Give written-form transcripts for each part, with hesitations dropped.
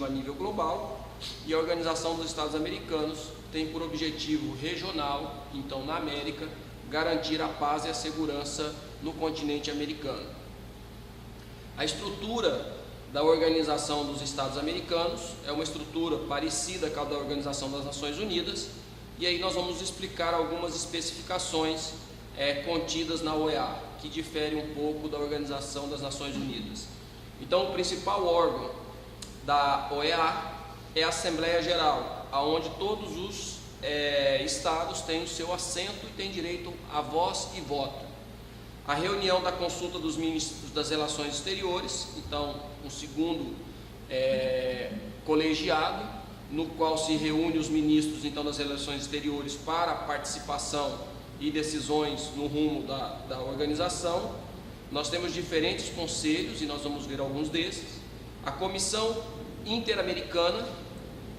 a nível global, e a Organização dos Estados Americanos tem por objetivo regional, então na América, garantir a paz e a segurança no continente americano. A estrutura da Organização dos Estados Americanos é uma estrutura parecida com a da Organização das Nações Unidas, e aí nós vamos explicar algumas especificações contidas na OEA, que diferem um pouco da Organização das Nações Unidas. Então, o principal órgão da OEA é a Assembleia Geral, onde todos os estados têm o seu assento e têm direito a voz e voto. A reunião da consulta dos ministros das Relações Exteriores, então um segundo colegiado, no qual se reúne os ministros então das Relações Exteriores para participação e decisões no rumo da organização. Nós temos diferentes conselhos e nós vamos ver alguns desses. A Comissão Interamericana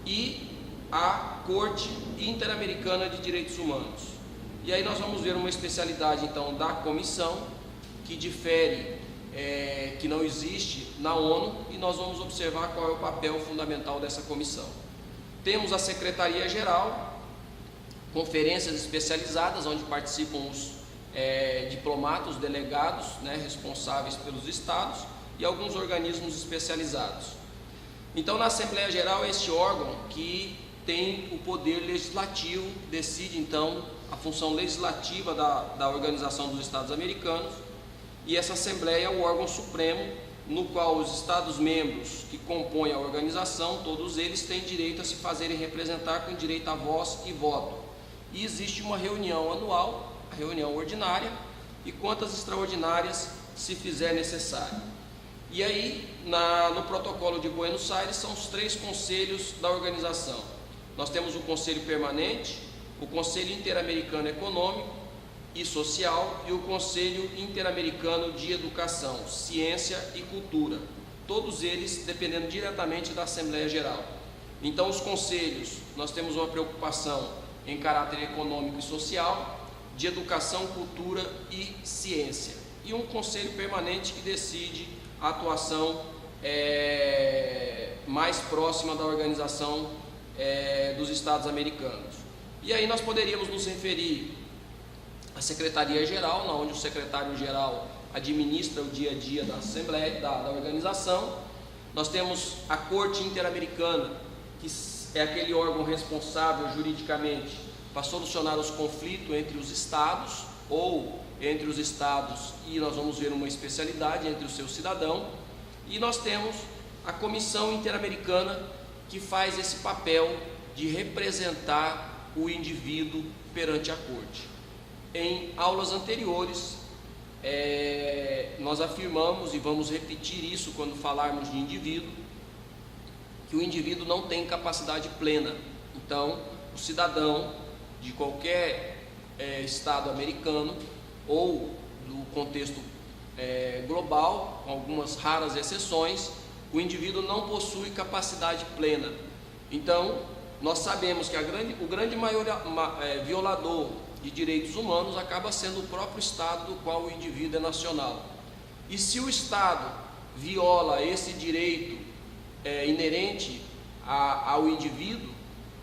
e a Corte Interamericana de Direitos Humanos. E aí nós vamos ver uma especialidade então da comissão, que difere, que não existe na ONU, e nós vamos observar qual é o papel fundamental dessa comissão. Temos a Secretaria-Geral, conferências especializadas, onde participam os diplomatas, delegados, responsáveis pelos estados, e alguns organismos especializados. Então, na Assembleia Geral é este órgão que tem o poder legislativo, decide então a função legislativa da Organização dos Estados Americanos, e essa Assembleia é o órgão supremo, no qual os Estados-membros que compõem a organização, todos eles têm direito a se fazerem representar com direito a voz e voto. E existe uma reunião anual, a reunião ordinária, e quantas extraordinárias se fizer necessário. E aí, no protocolo de Buenos Aires, são os 3 conselhos da organização. Nós temos o Conselho Permanente, o Conselho Interamericano Econômico e Social e o Conselho Interamericano de Educação, Ciência e Cultura. Todos eles dependendo diretamente da Assembleia Geral. Então, os conselhos, nós temos uma preocupação em caráter econômico e social, de educação, cultura e ciência. E um Conselho Permanente que decide a atuação mais próxima da organização dos Estados Americanos. E aí nós poderíamos nos referir à Secretaria-Geral, onde o secretário-geral administra o dia a dia da Assembleia, da organização. Nós temos a Corte Interamericana, que é aquele órgão responsável juridicamente para solucionar os conflitos entre os estados, ou entre os estados, e nós vamos ver uma especialidade entre os seus cidadãos. E nós temos a Comissão Interamericana, que faz esse papel de representar o indivíduo perante a corte. Em aulas anteriores, nós afirmamos, e vamos repetir isso quando falarmos de indivíduo, que o indivíduo não tem capacidade plena. Então, o cidadão de qualquer estado americano, ou do contexto global, com algumas raras exceções, o indivíduo não possui capacidade plena. Então, nós sabemos que o grande maior violador de direitos humanos acaba sendo o próprio Estado do qual o indivíduo é nacional. E se o Estado viola esse direito inerente ao indivíduo,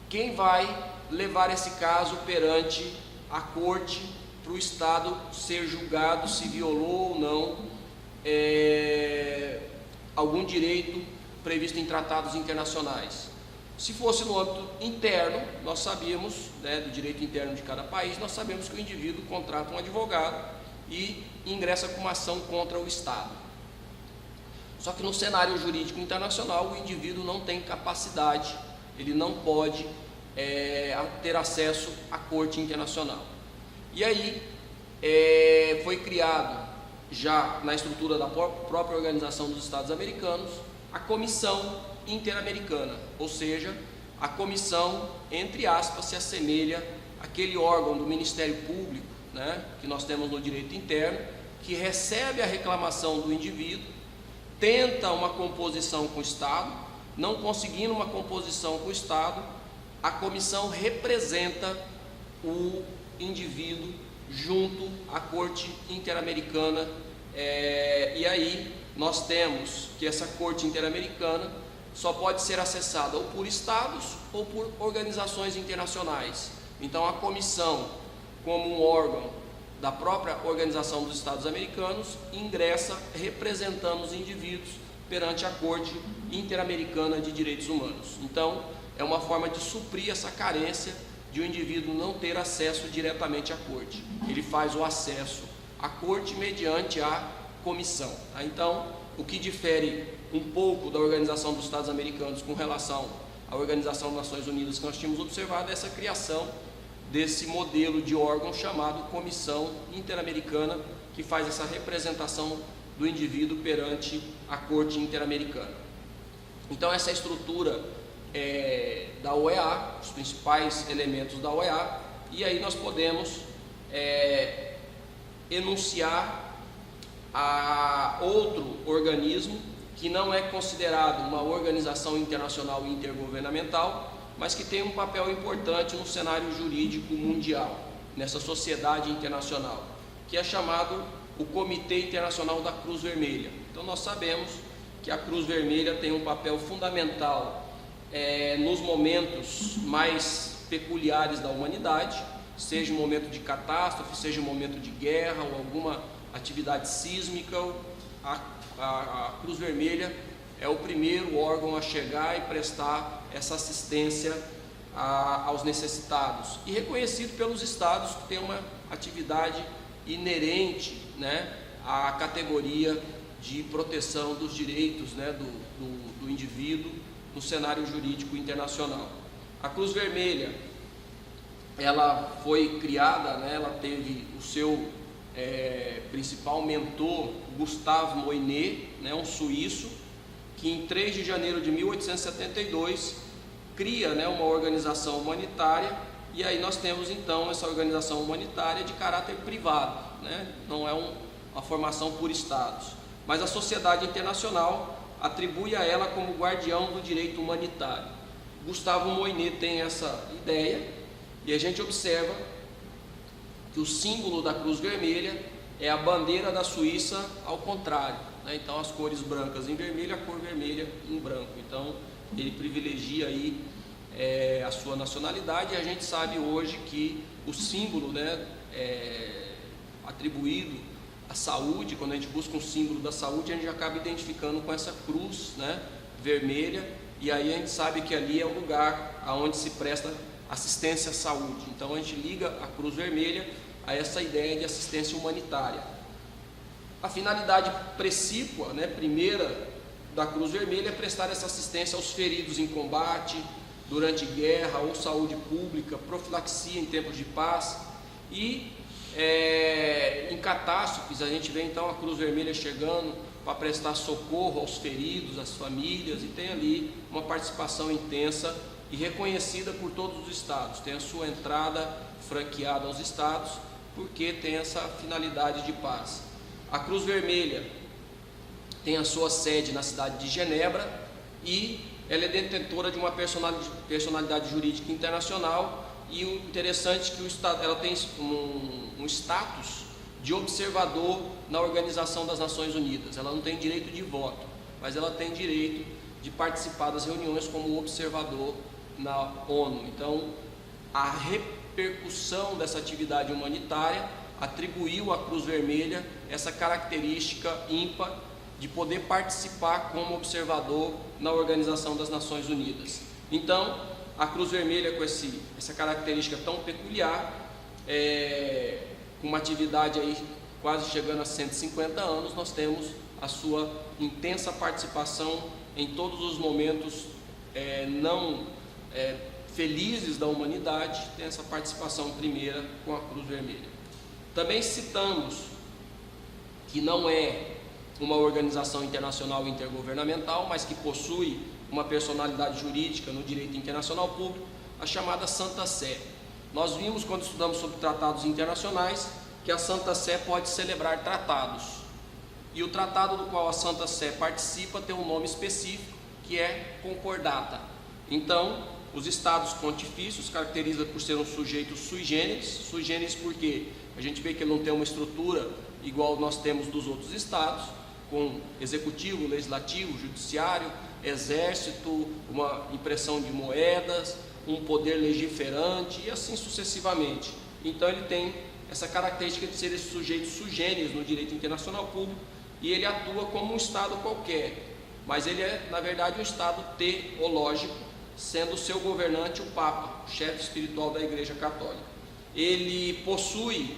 quem vai levar esse caso perante a corte para o Estado ser julgado se violou ou não algum direito previsto em tratados internacionais? Se fosse no âmbito interno, nós sabíamos, do direito interno de cada país, nós sabemos que o indivíduo contrata um advogado e ingressa com uma ação contra o Estado. Só que no cenário jurídico internacional, o indivíduo não tem capacidade, ele não pode ter acesso à Corte Internacional. E aí, foi criado, já na estrutura da própria Organização dos Estados Americanos, a Comissão Interamericana, ou seja, a comissão, entre aspas, se assemelha àquele órgão do Ministério Público, que nós temos no direito interno, que recebe a reclamação do indivíduo, tenta uma composição com o Estado, não conseguindo uma composição com o Estado, a comissão representa o indivíduo junto à Corte Interamericana, e aí nós temos que essa Corte Interamericana, só pode ser acessada ou por estados ou por organizações internacionais. Então a comissão, como um órgão da própria Organização dos Estados Americanos, ingressa representando os indivíduos perante a Corte Interamericana de Direitos Humanos. Então é uma forma de suprir essa carência de o indivíduo não ter acesso diretamente à Corte. Ele faz o acesso à Corte mediante a comissão. Então, o que difere um pouco da Organização dos Estados Americanos com relação à Organização das Nações Unidas que nós tínhamos observado é essa criação desse modelo de órgão chamado Comissão Interamericana, que faz essa representação do indivíduo perante a Corte Interamericana. Então, essa estrutura da OEA, os principais elementos da OEA, e aí nós podemos enunciar a outro organismo que não é considerado uma organização internacional intergovernamental, mas que tem um papel importante no cenário jurídico mundial, nessa sociedade internacional, que é chamado o Comitê Internacional da Cruz Vermelha. Então nós sabemos que a Cruz Vermelha tem um papel fundamental nos momentos mais peculiares da humanidade, seja um momento de catástrofe, seja um momento de guerra ou alguma atividade sísmica. A Cruz Vermelha é o primeiro órgão a chegar e prestar essa assistência aos necessitados, e reconhecido pelos estados que tem uma atividade inerente, né, à categoria de proteção dos direitos, né, do indivíduo no cenário jurídico internacional. A Cruz Vermelha, ela foi criada, né, ela teve o seu principal mentor, Gustave Moynet, né, um suíço, que em 3 de janeiro de 1872 cria, né, uma organização humanitária, e aí nós temos então essa organização humanitária de caráter privado, né, não é uma formação por estados, mas a sociedade internacional atribui a ela como guardião do direito humanitário. Gustave Moynet tem essa ideia, e a gente observa que o símbolo da Cruz Vermelha é a bandeira da Suíça ao contrário, né? Então as cores brancas em vermelho, a cor vermelha em branco. Então ele privilegia aí a sua nacionalidade, e a gente sabe hoje que o símbolo, né, atribuído à saúde, quando a gente busca um símbolo da saúde, a gente acaba identificando com essa cruz, né, vermelha, e aí a gente sabe que ali é o lugar onde se presta assistência à saúde. Então a gente liga a Cruz Vermelha a essa ideia de assistência humanitária. A finalidade precípua, né, primeira da Cruz Vermelha é prestar essa assistência aos feridos em combate, durante guerra ou saúde pública, profilaxia em tempos de paz, e em catástrofes a gente vê então a Cruz Vermelha chegando para prestar socorro aos feridos, às famílias, e tem ali uma participação intensa e reconhecida por todos os estados, tem a sua entrada franqueada aos estados, porque tem essa finalidade de paz. A Cruz Vermelha tem a sua sede na cidade de Genebra, e ela é detentora de uma personalidade jurídica internacional, e o interessante é que ela tem um status de observador na Organização das Nações Unidas. Ela não tem direito de voto, mas ela tem direito de participar das reuniões como observador na ONU. Então, a repercussão dessa atividade humanitária atribuiu à Cruz Vermelha essa característica ímpar de poder participar como observador na Organização das Nações Unidas. Então, a Cruz Vermelha, com essa característica tão peculiar, com uma atividade aí quase chegando a 150 anos, nós temos a sua intensa participação em todos os momentos felizes da humanidade, tem essa participação primeira com a Cruz Vermelha. Também citamos que não é uma organização internacional intergovernamental, mas que possui uma personalidade jurídica no direito internacional público, a chamada Santa Sé. Nós vimos, quando estudamos sobre tratados internacionais, que a Santa Sé pode celebrar tratados, e o tratado do qual a Santa Sé participa tem um nome específico, que é concordata. Então, os estados pontifícios caracterizam por ser um sujeito sui generis porque a gente vê que ele não tem uma estrutura igual nós temos dos outros estados, com executivo, legislativo, judiciário, exército, uma impressão de moedas, um poder legiferante e assim sucessivamente. Então ele tem essa característica de ser esse sujeito sui generis no direito internacional público, e ele atua como um Estado qualquer, mas ele é, na verdade, um Estado teológico, sendo o seu governante o Papa, o chefe espiritual da Igreja Católica. Ele possui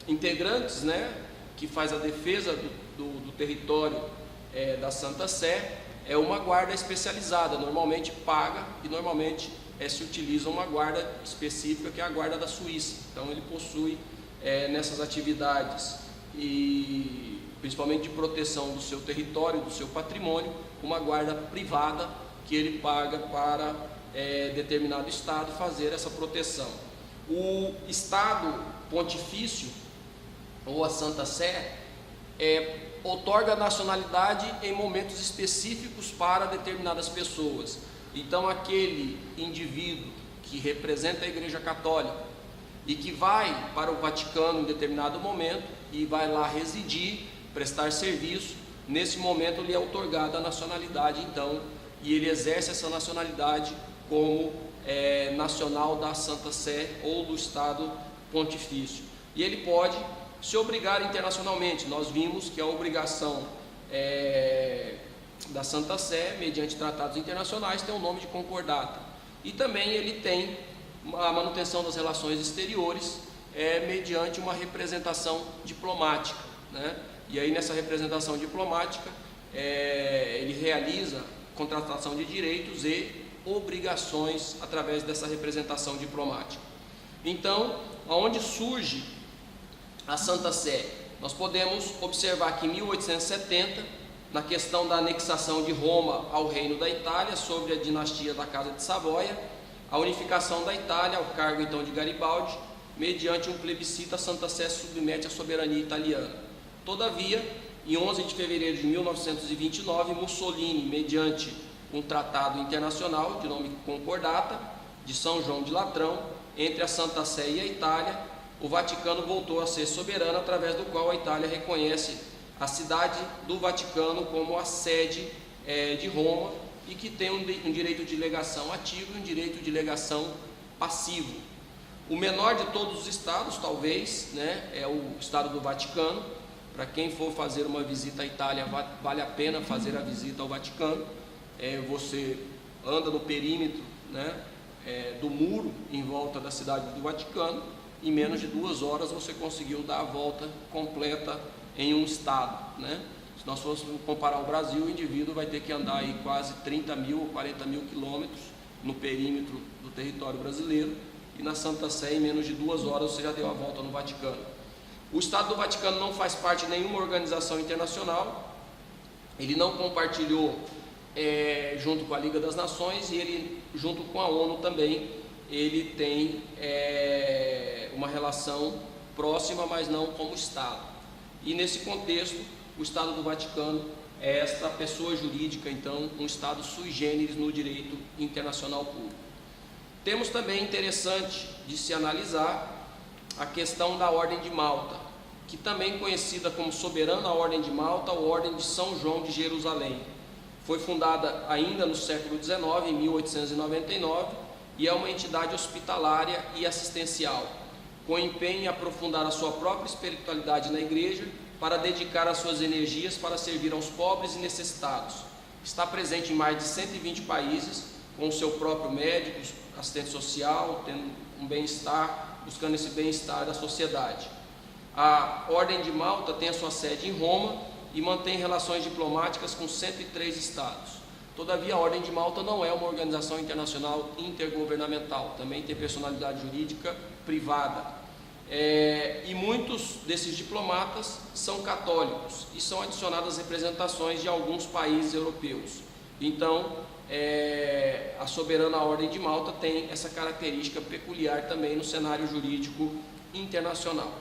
integrantes, né, que faz a defesa do território da Santa Sé. É uma guarda especializada, normalmente paga, e normalmente se utiliza uma guarda específica, que é a guarda da Suíça. Então ele possui nessas atividades, e principalmente de proteção do seu território, do seu patrimônio, uma guarda privada que ele paga para determinado Estado fazer essa proteção. O Estado Pontifício, ou a Santa Sé, outorga nacionalidade em momentos específicos para determinadas pessoas. Então aquele indivíduo que representa a Igreja Católica e que vai para o Vaticano em determinado momento e vai lá residir, prestar serviço, nesse momento lhe é outorgada a nacionalidade, então, e ele exerce essa nacionalidade como nacional da Santa Sé ou do Estado Pontifício. E ele pode se obrigar internacionalmente. Nós vimos que a obrigação da Santa Sé, mediante tratados internacionais, tem o nome de concordata. E também ele tem a manutenção das relações exteriores mediante uma representação diplomática, né? E aí nessa representação diplomática ele realiza contratação de direitos e obrigações através dessa representação diplomática. Então, aonde surge a Santa Sé? Nós podemos observar que em 1870, na questão da anexação de Roma ao Reino da Itália, sobre a dinastia da Casa de Savoia, a unificação da Itália ao cargo então de Garibaldi, mediante um plebiscito, a Santa Sé se submete à soberania italiana. Todavia, em 11 de fevereiro de 1929, Mussolini, mediante um tratado internacional de nome Concordata, de São João de Latrão, entre a Santa Sé e a Itália, o Vaticano voltou a ser soberano, através do qual a Itália reconhece a cidade do Vaticano como a sede de Roma, e que tem um direito de legação ativo e um direito de legação passivo. O menor de todos os estados, talvez, né, é o estado do Vaticano. Para quem for fazer uma visita à Itália, vale a pena fazer a visita ao Vaticano. Você anda no perímetro, né, do muro em volta da cidade do Vaticano. Em menos de 2 horas você conseguiu dar a volta completa em um estado, né? Se nós fôssemos comparar o Brasil, o indivíduo vai ter que andar aí quase 30 mil ou 40 mil quilômetros no perímetro do território brasileiro, e na Santa Sé, em menos de 2 horas, você já deu a volta no Vaticano. O Estado do Vaticano não faz parte de nenhuma organização internacional, ele não compartilhou junto com a Liga das Nações, e ele, junto com a ONU também, ele tem uma relação próxima, mas não como Estado. E nesse contexto, o Estado do Vaticano é esta pessoa jurídica, então, um Estado sui generis no direito internacional público. Temos também interessante de se analisar a questão da Ordem de Malta, que também é conhecida como Soberana Ordem de Malta ou Ordem de São João de Jerusalém. Foi fundada ainda no século XIX, em 1899, e é uma entidade hospitalária e assistencial, com empenho em aprofundar a sua própria espiritualidade na igreja, para dedicar as suas energias para servir aos pobres e necessitados. Está presente em mais de 120 países, com o seu próprio médico, assistente social, tendo um bem-estar, buscando esse bem-estar da sociedade. A Ordem de Malta tem a sua sede em Roma e mantém relações diplomáticas com 103 estados. Todavia, a Ordem de Malta não é uma organização internacional intergovernamental, também tem personalidade jurídica privada. E muitos desses diplomatas são católicos e são adicionadas representações de alguns países europeus. Então, a Soberana Ordem de Malta tem essa característica peculiar também no cenário jurídico internacional.